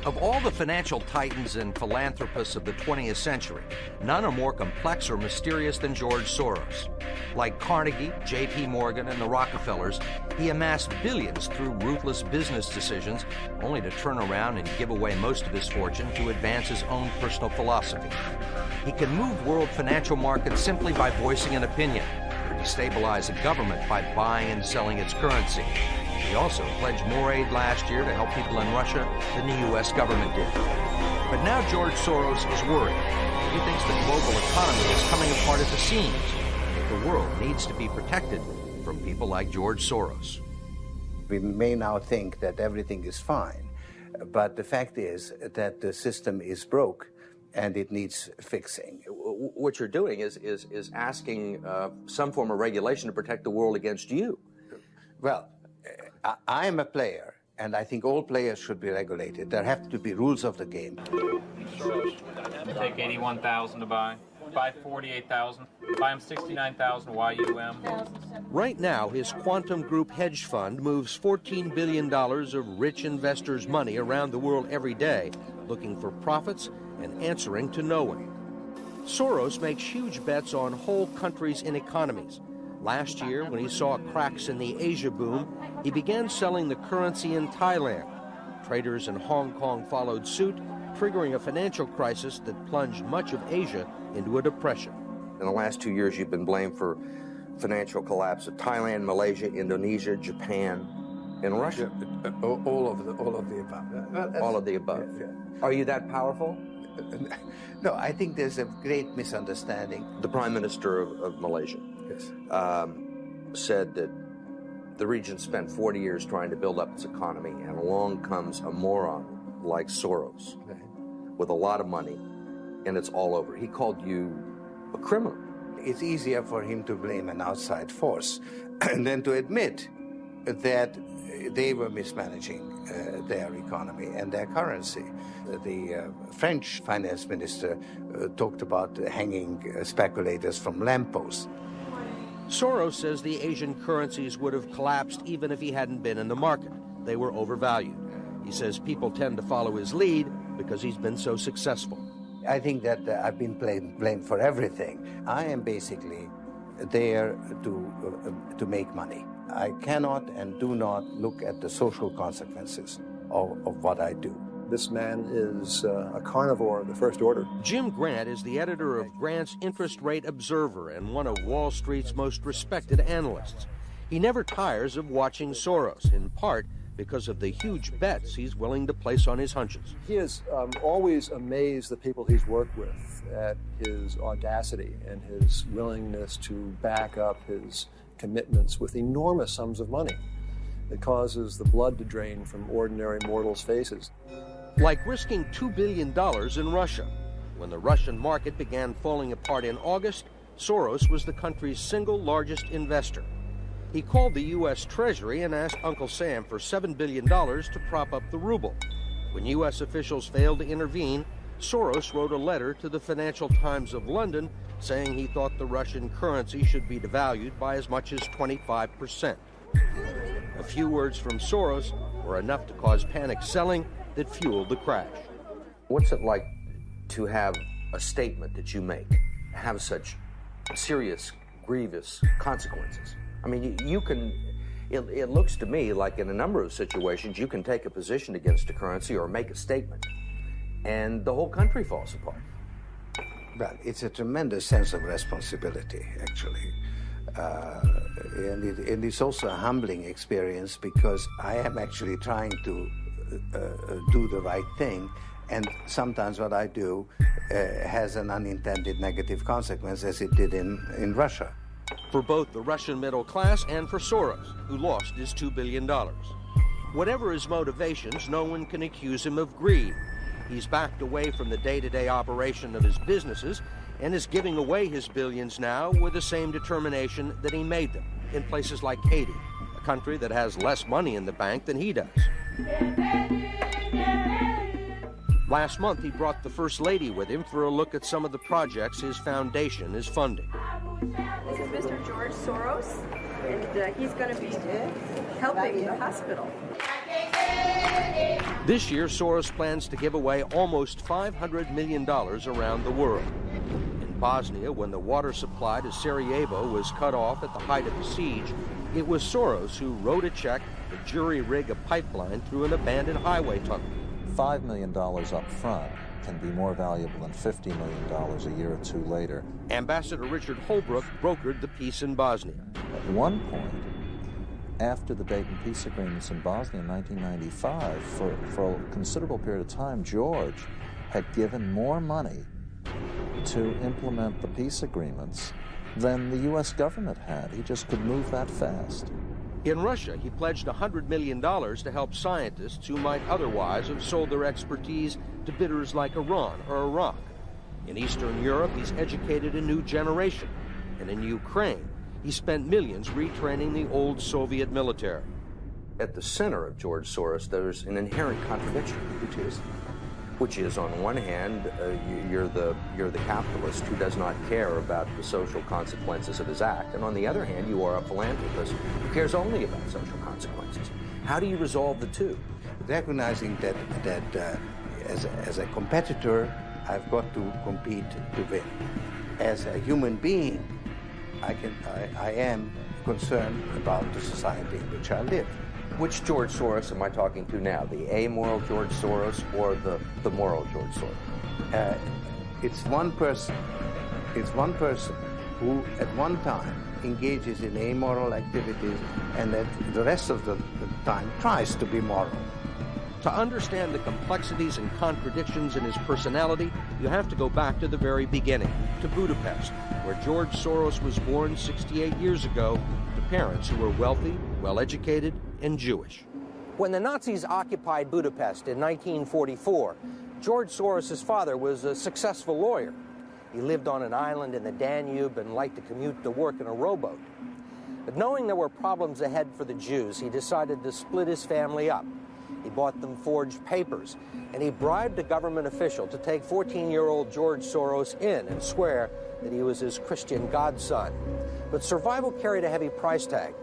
Of all the financial titans and philanthropists of the 20th century, none are more complex or mysterious than George Soros. Like Carnegie, J.P. Morgan, and the Rockefellers, he amassed billions through ruthless business decisions, only to turn around and give away most of his fortune to advance his own personal philosophy. He can move world financial markets simply by voicing an opinion, or destabilize a government by buying and selling its currency. He also pledged more aid last year to help people in Russia than the U.S. government did. But now George Soros is worried. He thinks the global economy is coming apart at the seams. The world needs to be protected from people like George Soros. We may now think that everything is fine, but the fact is that the system is broke and it needs fixing. What you're doing is asking some form of regulation to protect the world against you. Well, I am a player, and I think all players should be regulated. There have to be rules of the game. Take 81,000 to buy. Buy 48,000. Buy him 69,000 YUM. Right now, his Quantum Group hedge fund moves $14 billion of rich investors' money around the world every day, looking for profits and answering to no one. Soros makes huge bets on whole countries and economies. Last year, when he saw cracks in the Asia boom, he began selling the currency in Thailand. Traders in Hong Kong followed suit, triggering a financial crisis that plunged much of Asia into a depression. In the last 2 years, you've been blamed for financial collapse of Thailand, Malaysia, Indonesia, Japan, and Russia. All of the above. All of the above. Yeah. Are you that powerful? No, I think there's a great misunderstanding. The Prime Minister of Malaysia said that the region spent 40 years trying to build up its economy, and along comes a moron like Soros with a lot of money, and it's all over. He called you a criminal. It's easier for him to blame an outside force than to admit that they were mismanaging their economy and their currency. The French finance minister talked about hanging speculators from lampposts. Soros says the Asian currencies would have collapsed even if he hadn't been in the market. They were overvalued. He says people tend to follow his lead because he's been so successful. I think that I've been blamed for everything. I am basically there to make money. I cannot and do not look at the social consequences of what I do. This man is a carnivore of the first order. Jim Grant is the editor of Grant's Interest Rate Observer and one of Wall Street's most respected analysts. He never tires of watching Soros, in part because of the huge bets he's willing to place on his hunches. He has always amazed the people he's worked with at his audacity and his willingness to back up his commitments with enormous sums of money. It causes the blood to drain from ordinary mortals' faces. Like risking $2 billion in Russia. When the Russian market began falling apart in August, Soros was the country's single largest investor. He called the U.S. Treasury and asked Uncle Sam for $7 billion to prop up the ruble. When U.S. officials failed to intervene, Soros wrote a letter to the Financial Times of London saying he thought the Russian currency should be devalued by as much as 25%. A few words from Soros were enough to cause panic selling that fueled the crash. What's it like to have a statement that you make have such serious, grievous consequences? I mean, you can, it looks to me like in a number of situations, you can take a position against a currency or make a statement, and the whole country falls apart. Well, it's a tremendous sense of responsibility, actually. And it's also a humbling experience because I am actually trying to do the right thing, And sometimes what I do has an unintended negative consequence, as it did in Russia. For both the Russian middle class and for Soros, who lost his $2 billion. Whatever his motivations, no one can accuse him of greed. He's backed away from the day-to-day operation of his businesses and is giving away his billions now with the same determination that he made them in places like Haiti, a country that has less money in the bank than he does. Last month, he brought the First Lady with him for a look at some of the projects his foundation is funding. This is Mr. George Soros, and he's going to be helping the hospital. This year, Soros plans to give away almost $500 million around the world. In Bosnia, when the water supply to Sarajevo was cut off at the height of the siege, it was Soros who wrote a check to jury-rig a pipeline through an abandoned highway tunnel. $5 million up front can be more valuable than $50 million a year or two later. Ambassador Richard Holbrooke brokered the peace in Bosnia. At one point, after the Dayton peace agreements in Bosnia in 1995, for a considerable period of time, George had given more money to implement the peace agreements than the U.S. government had. He just could move that fast. In Russia, he pledged $100 million to help scientists who might otherwise have sold their expertise to bidders like Iran or Iraq. In Eastern Europe, he's educated a new generation. And in Ukraine, he spent millions retraining the old Soviet military. At the center of George Soros, there's an inherent contradiction, which is on one hand, you're the capitalist who does not care about the social consequences of his act, and on the other hand, you are a philanthropist who cares only about social consequences. How do you resolve the two? Recognizing that as a competitor, I've got to compete to win. As a human being, I am concerned about the society in which I live. Which George Soros am I talking to now? The amoral George Soros or the moral George Soros? It's one person. It's one person who at one time engages in amoral activities and that the rest of the time tries to be moral. To understand the complexities and contradictions in his personality, you have to go back to the very beginning, to Budapest, where George Soros was born 68 years ago to parents who were wealthy, well-educated, and Jewish. When the Nazis occupied Budapest in 1944, George Soros' father was a successful lawyer. He lived on an island in the Danube and liked to commute to work in a rowboat. But knowing there were problems ahead for the Jews, he decided to split his family up. He bought them forged papers, and he bribed a government official to take 14-year-old George Soros in and swear that he was his Christian godson. But survival carried a heavy price tag.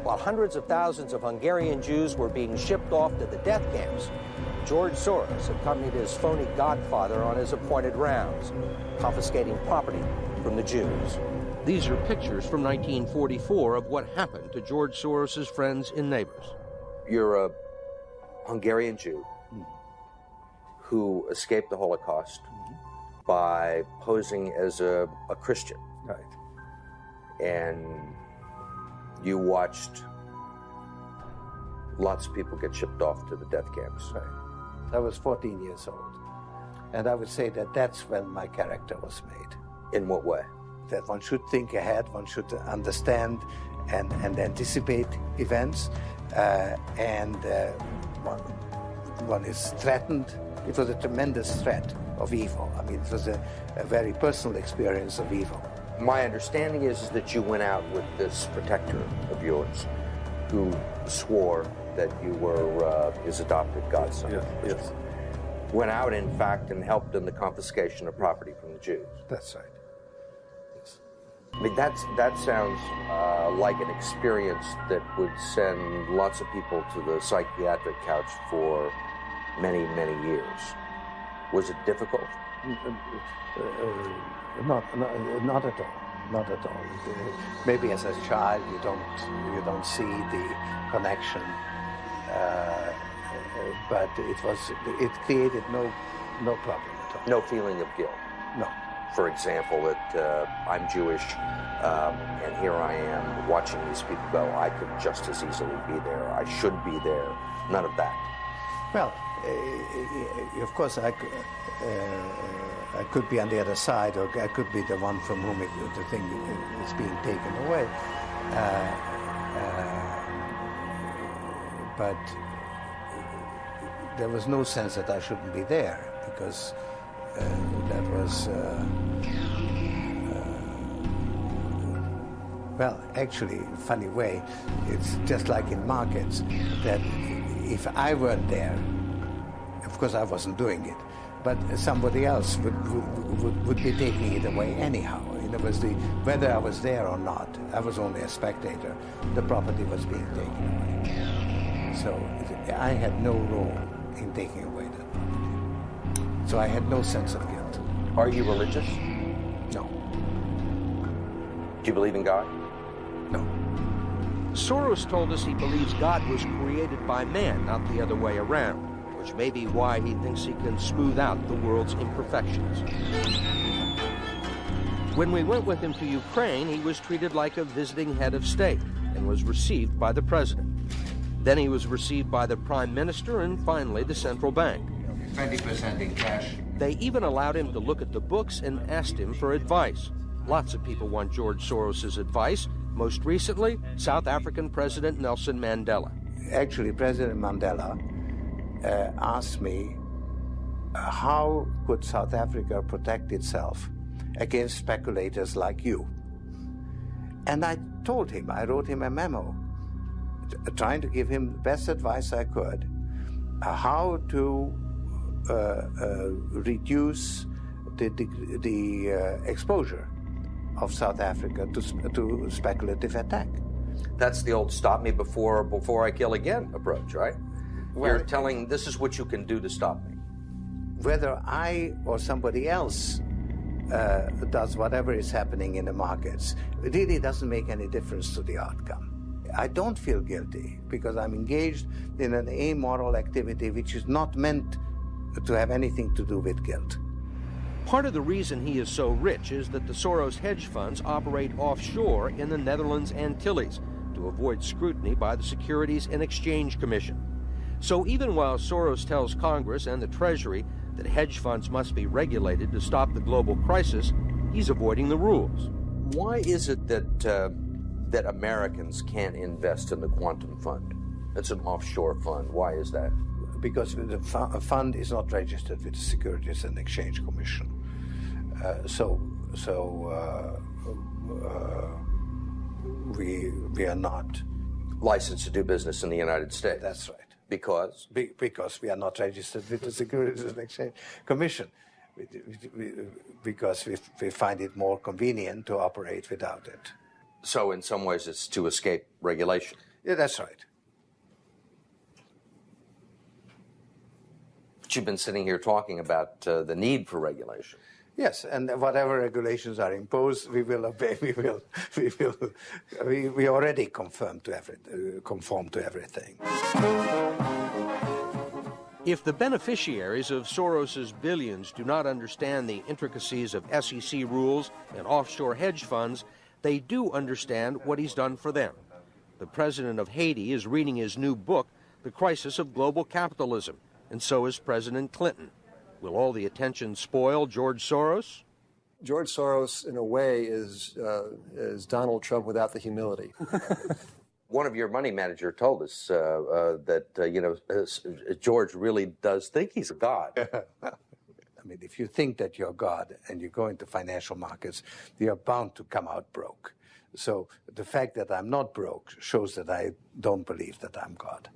While hundreds of thousands of Hungarian Jews were being shipped off to the death camps, George Soros accompanied his phony godfather on his appointed rounds, confiscating property from the Jews. These are pictures from 1944 of what happened to George Soros' friends and neighbors. You're a Hungarian Jew who escaped the Holocaust by posing as a Christian. Right. And you watched lots of people get shipped off to the death camps. Right. I was 14 years old. And I would say that that's when my character was made. In what way? That one should think ahead, one should understand and anticipate events, one is threatened. It was a tremendous threat of evil. I mean, it was a very personal experience of evil. My understanding is that you went out with this protector of yours who swore that you were his adopted godson. Yes. Went out, in fact, and helped in the confiscation of property from the Jews. That's right. I mean, that sounds like an experience that would send lots of people to the psychiatric couch for many, many years. Was it difficult? Not at all. Not at all. Maybe as a child you don't see the connection, but it created no problem at all. No feeling of guilt. No. For example, that I'm Jewish, and here I am watching these people go. I could just as easily be there. I should be there. None of that. Well, of course, I could be on the other side, or I could be the one from whom the thing is being taken away. But there was no sense that I shouldn't be there, because that was, well, actually, in a funny way, it's just like in markets, that if I weren't there, of course I wasn't doing it, but somebody else would be taking it away anyhow. In other words, whether I was there or not, I was only a spectator, the property was being taken away. So I had no role in taking away that property. So I had no sense of guilt. Are you religious? No. Do you believe in God? No. Soros told us he believes God was created by man, not the other way around, which may be why he thinks he can smooth out the world's imperfections. When we went with him to Ukraine, he was treated like a visiting head of state and was received by the president. Then he was received by the prime minister and finally the central bank. 20% in cash. They even allowed him to look at the books and asked him for advice. Lots of people want George Soros's advice. Most recently, South African President Nelson Mandela. Actually, President Mandela asked me, how could South Africa protect itself against speculators like you? And I told him, I wrote him a memo, trying to give him the best advice I could, how to reduce the exposure of South Africa to speculative attack. That's the old stop me before I kill again approach, right? Well, you're telling this is what you can do to stop me. Whether I or somebody else does whatever is happening in the markets, it really doesn't make any difference to the outcome. I don't feel guilty because I'm engaged in an amoral activity which is not meant to have anything to do with guilt. Part of the reason he is so rich is that the Soros hedge funds operate offshore in the Netherlands Antilles to avoid scrutiny by the Securities and Exchange Commission. So even while Soros tells Congress and the Treasury that hedge funds must be regulated to stop the global crisis, he's avoiding the rules. Why is it that Americans can't invest in the quantum fund? It's an offshore fund. Why is that? Because the fund is not registered with the Securities and Exchange Commission. We are not licensed to do business in the United States. That's right. Because? Because we are not registered with the Securities and Exchange Commission. Because we find it more convenient to operate without it. So in some ways it's to escape regulation. Yeah, that's right. But you've been sitting here talking about the need for regulation. Yes, and whatever regulations are imposed, we will obey. We already conform to everything. If the beneficiaries of Soros's billions do not understand the intricacies of SEC rules and offshore hedge funds, they do understand what he's done for them. The president of Haiti is reading his new book, The Crisis of Global Capitalism, and so is President Clinton. Will all the attention spoil George Soros? George Soros, in a way, is Donald Trump without the humility. One of your money managers told us that George really does think he's a god. I mean, if you think that you're God and you go into financial markets, you're bound to come out broke. So the fact that I'm not broke shows that I don't believe that I'm God.